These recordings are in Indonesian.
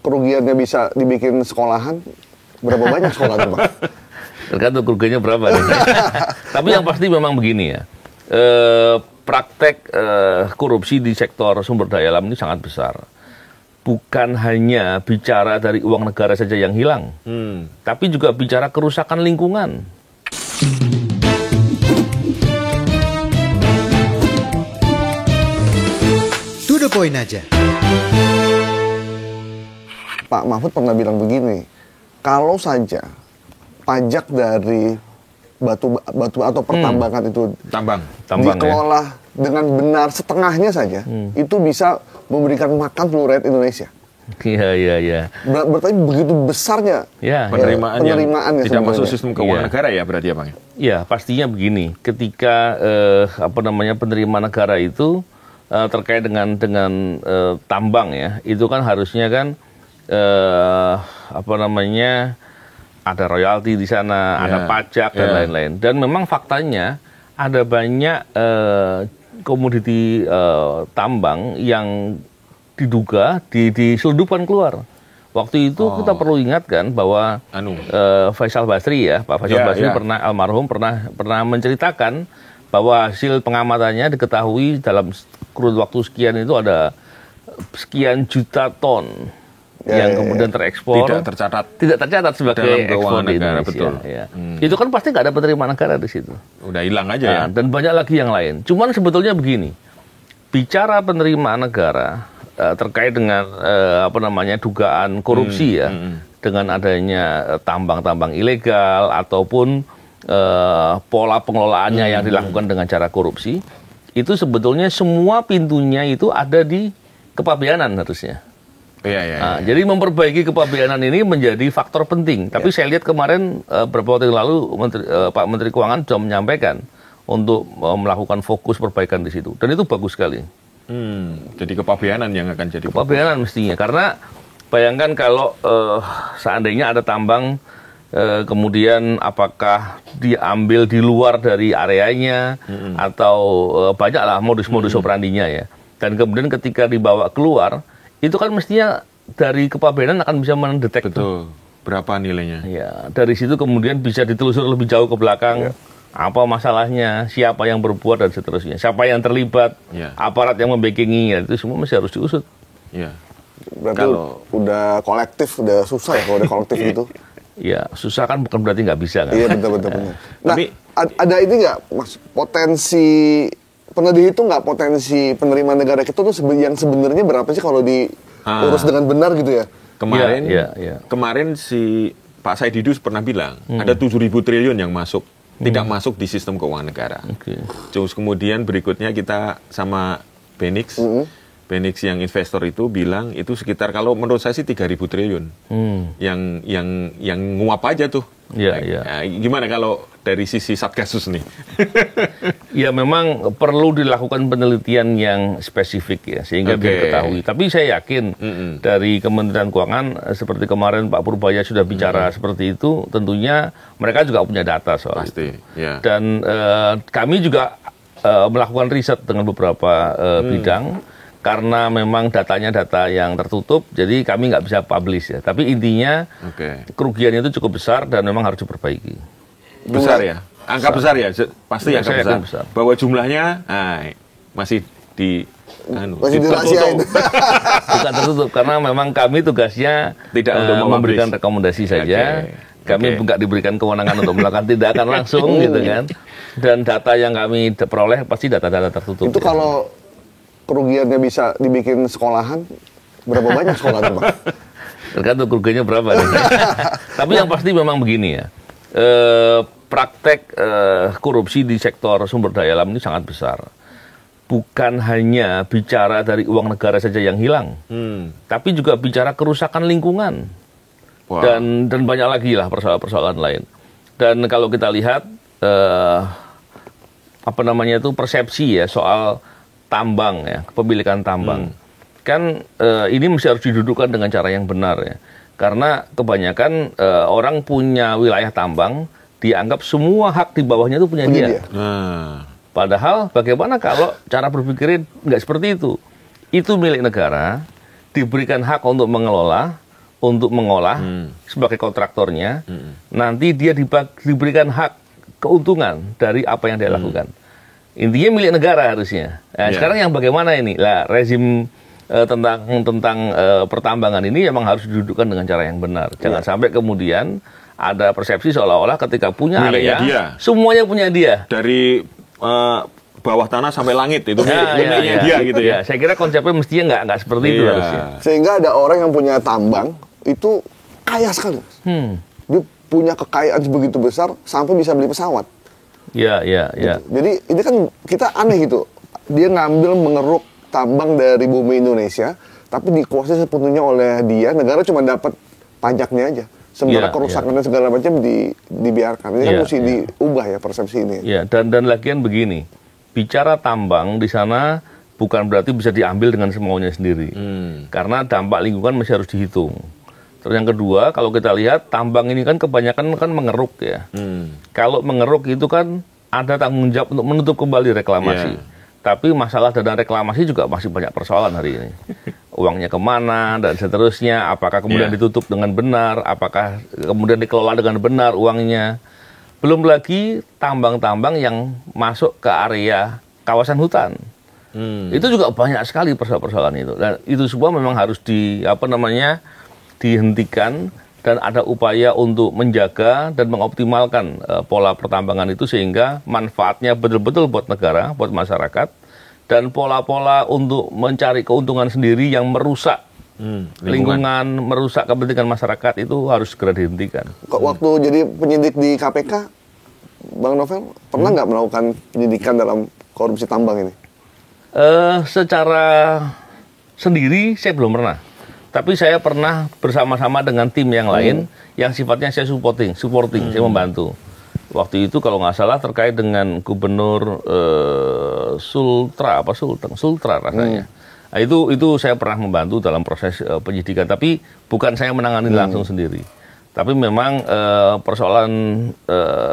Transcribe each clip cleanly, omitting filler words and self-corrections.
kerugiannya bisa dibikin sekolahan, berapa banyak sekolah tuh, Bang? Tergantung kerugiannya berapa nih. Tapi yang pasti memang begini ya, praktek korupsi di sektor sumber daya alam ini sangat besar. Bukan hanya bicara dari uang negara saja yang hilang, tapi juga bicara kerusakan lingkungan. To the point aja. Pak Mahfud pernah bilang begini, kalau saja pajak dari batu atau pertambangan itu dikelola dengan benar setengahnya saja, itu bisa memberikan makan seluruh rakyat Indonesia. Iya. Berarti begitu besarnya penerimaan yang tidak masuk sistem keuangan Iya. negara ya berarti ya Bang? Ya, pastinya begini. Ketika penerimaan negara itu terkait dengan tambang ya, itu kan harusnya kan ada royalti di sana, ada pajak dan lain-lain. Dan memang faktanya ada banyak komoditi tambang yang diduga diselundupkan keluar. Waktu itu kita perlu ingatkan bahwa Faisal Basri ya, Pak Faisal Basri almarhum pernah menceritakan bahwa hasil pengamatannya diketahui dalam kurun waktu sekian itu ada sekian juta ton yang kemudian terekspor tidak tercatat sebagai ekspor di Indonesia. Betul. Ya. Itu kan pasti nggak ada penerimaan negara di situ. Udah hilang aja ya. Dan banyak lagi yang lain. Cuman sebetulnya begini, bicara penerimaan negara terkait dengan dugaan korupsi dengan adanya tambang-tambang ilegal ataupun pola pengelolaannya yang dilakukan dengan cara korupsi, itu sebetulnya semua pintunya itu ada di kepabeanan harusnya. Jadi memperbaiki kepabeanan ini menjadi faktor penting. Tapi saya lihat kemarin beberapa waktu yang lalu Pak Menteri Keuangan sudah menyampaikan untuk melakukan fokus perbaikan di situ. Dan itu bagus sekali. Jadi kepabeanan yang akan jadi kepabeanan mestinya. Karena bayangkan kalau seandainya ada tambang, kemudian apakah diambil di luar dari areanya atau banyaklah modus-modus operandinya ya. Dan kemudian ketika dibawa keluar, itu kan mestinya dari kepabeanan akan bisa mendetek. Betul. Berapa nilainya? Ya, dari situ kemudian bisa ditelusur lebih jauh ke belakang. Apa masalahnya, siapa yang berbuat dan seterusnya, siapa yang terlibat, aparat yang membackingi, itu semua masih harus diusut. Berarti kalau udah kolektif, udah susah ya kalau udah kolektif gitu. Ya, susah kan bukan berarti nggak bisa kan? Iya betul. Nah, tapi ada ini nggak, Mas, potensi pernah dihitung nggak potensi penerimaan negara kita tuh yang sebenarnya berapa sih kalau diurus dengan benar gitu ya? Kemarin si Pak Saididus pernah bilang ada 7.000 triliun yang tidak masuk di sistem keuangan negara. Terus kemudian berikutnya kita sama Benix yang investor itu bilang itu sekitar, kalau menurut saya sih 3.000 triliun yang nguap aja tuh. Nah, gimana kalau dari sisi Satgasus nih? Ya memang perlu dilakukan penelitian yang spesifik ya sehingga diketahui. Tapi saya yakin dari Kementerian Keuangan seperti kemarin Pak Purbaya sudah bicara seperti itu, tentunya mereka juga punya data soal itu. Dan kami juga melakukan riset dengan beberapa bidang. Karena memang datanya data yang tertutup, jadi kami nggak bisa publish ya. Tapi intinya kerugiannya itu cukup besar dan memang harus diperbaiki. Besar ya? Angka besar ya? Pasti angka besar. Bahwa jumlahnya masih tertutup. Bukan tertutup, karena memang kami tugasnya tidak untuk memberikan rekomendasi saja. Kami nggak diberikan kewenangan untuk melakukan tindakan langsung gitu kan. Dan data yang kami peroleh pasti data-data tertutup. Itu kalau kerugiannya bisa dibikin sekolahan, berapa banyak sekolah tuh, Bang? Tergantung kerugiannya berapa nih. Tapi yang pasti memang begini ya, praktek korupsi di sektor sumber daya alam ini sangat besar. Bukan hanya bicara dari uang negara saja yang hilang, tapi juga bicara kerusakan lingkungan. Dan banyak lagi lah persoalan-persoalan lain. Dan kalau kita lihat persepsi ya soal tambang ya, kepemilikan tambang. Kan ini mesti harus didudukkan dengan cara yang benar ya. Karena kebanyakan orang punya wilayah tambang, dianggap semua hak di bawahnya itu punya dia. Padahal bagaimana kalau cara berpikirnya nggak seperti itu. Itu milik negara, diberikan hak untuk mengelola, untuk mengolah sebagai kontraktornya, nanti dia diberikan hak keuntungan dari apa yang dia lakukan. Intinya milik negara harusnya. Nah, sekarang yang bagaimana ini? Lah, rezim tentang pertambangan ini memang harus didudukkan dengan cara yang benar. Jangan sampai kemudian ada persepsi seolah-olah ketika punya area, semuanya punya dia. Dari bawah tanah sampai langit itu miliknya dia gitu ya. Saya kira konsepnya mestinya nggak seperti itu harusnya. Sehingga ada orang yang punya tambang itu kaya sekali. Dia punya kekayaan sebegitu besar sampai bisa beli pesawat. Iya. Jadi ini kan kita aneh gitu. Dia ngambil mengeruk tambang dari bumi Indonesia, tapi dikuasai sepenuhnya oleh dia. Negara cuma dapat pajaknya aja. Sementara kerusakan dan segala macam dibiarkan. Ini kan mesti diubah ya persepsi ini. Iya, dan lagian begini. Bicara tambang di sana bukan berarti bisa diambil dengan semaunya sendiri. Karena dampak lingkungan masih harus dihitung. Terus yang kedua, kalau kita lihat tambang ini kan kebanyakan kan mengeruk ya. Kalau mengeruk itu kan ada tanggung jawab untuk menutup kembali reklamasi. Tapi masalah dana reklamasi juga masih banyak persoalan hari ini. Uangnya kemana dan seterusnya, apakah kemudian ditutup dengan benar, apakah kemudian dikelola dengan benar uangnya. Belum lagi tambang-tambang yang masuk ke area kawasan hutan. Itu juga banyak sekali persoalan-persoalan itu. Dan itu semua memang harus dihentikan dan ada upaya untuk menjaga dan mengoptimalkan pola pertambangan itu sehingga manfaatnya betul-betul buat negara, buat masyarakat, dan pola-pola untuk mencari keuntungan sendiri yang merusak lingkungan, merusak kepentingan masyarakat itu harus segera dihentikan. Waktu jadi penyidik di KPK, Bang Novel, pernah nggak melakukan penyidikan dalam korupsi tambang ini? Secara sendiri saya belum pernah. Tapi saya pernah bersama-sama dengan tim yang lain yang sifatnya saya supporting, saya membantu. Waktu itu kalau nggak salah terkait dengan Gubernur Sultra rasanya. Nah, itu saya pernah membantu dalam proses penyidikan, tapi bukan saya menangani langsung sendiri. Tapi memang persoalan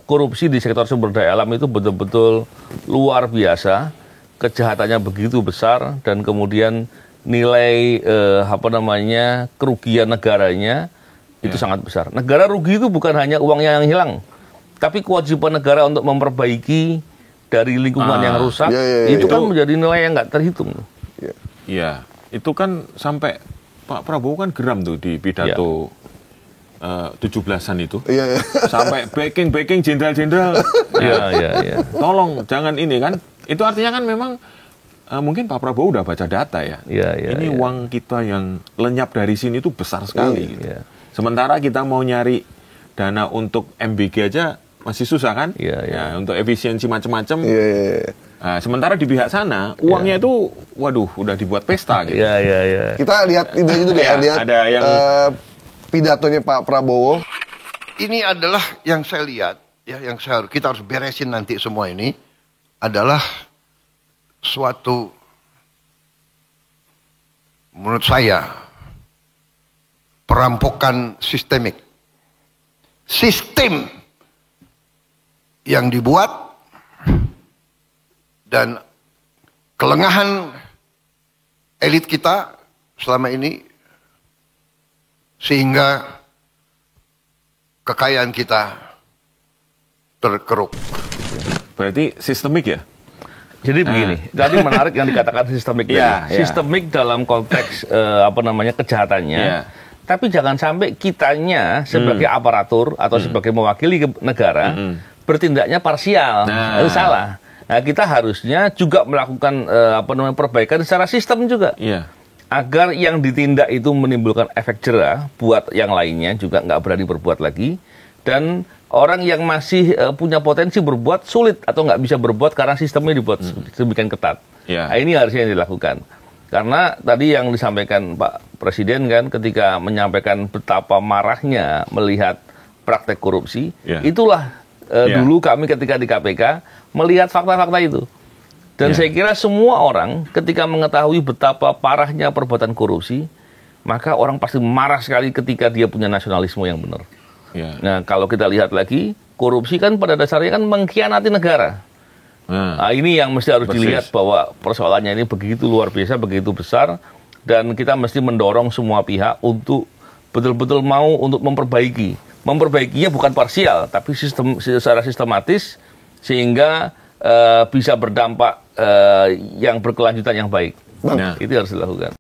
korupsi di sektor sumber daya alam itu betul-betul luar biasa, kejahatannya begitu besar dan kemudian nilai kerugian negaranya itu sangat besar. Negara rugi itu bukan hanya uangnya yang hilang, tapi kewajiban negara untuk memperbaiki dari lingkungan yang rusak itu kan menjadi nilai yang nggak terhitung. Iya, itu kan sampai Pak Prabowo kan geram tuh di pidato 17-an itu. Sampai backing jenderal-jenderal. Iya. Tolong jangan ini kan. Itu artinya kan memang mungkin Pak Prabowo udah baca data ya. Ini uang kita yang lenyap dari sini itu besar sekali. Gitu. Sementara kita mau nyari dana untuk MBG aja masih susah kan? Ya, untuk efisiensi macam-macam. Nah, sementara di pihak sana uangnya itu, waduh, udah dibuat pesta gitu. Iya. Kita lihat itu deh, lihat ada yang pidatonya Pak Prabowo. Ini adalah yang saya lihat, ya, yang kita harus beresin nanti semua ini adalah suatu, menurut saya, perampokan sistemik. Sistem yang dibuat dan kelengahan elit kita selama ini sehingga kekayaan kita terkeruk. Berarti sistemik ya? Jadi begini, tadi menarik yang dikatakan sistemik tadi. Sistemik dalam konteks kejahatannya. Tapi jangan sampai kitanya sebagai aparatur atau sebagai mewakili negara bertindaknya parsial. Itu salah. Nah, kita harusnya juga melakukan perbaikan secara sistem juga. Agar yang ditindak itu menimbulkan efek jera buat yang lainnya juga nggak berani berbuat lagi. Dan orang yang masih punya potensi berbuat sulit atau nggak bisa berbuat karena sistemnya dibuat sedemikian ketat. Nah, ini harusnya yang dilakukan. Karena tadi yang disampaikan Pak Presiden kan ketika menyampaikan betapa marahnya melihat praktek korupsi, itulah dulu kami ketika di KPK melihat fakta-fakta itu. Dan saya kira semua orang ketika mengetahui betapa parahnya perbuatan korupsi, maka orang pasti marah sekali ketika dia punya nasionalisme yang benar. Nah, kalau kita lihat lagi, korupsi kan pada dasarnya kan mengkhianati negara. Nah, ini yang mesti harus dilihat bahwa persoalannya ini begitu luar biasa, begitu besar, dan kita mesti mendorong semua pihak untuk betul-betul mau untuk memperbaiki. Memperbaikinya bukan parsial, tapi secara sistematis sehingga bisa berdampak yang berkelanjutan yang baik. Bang, itu harus dilakukan.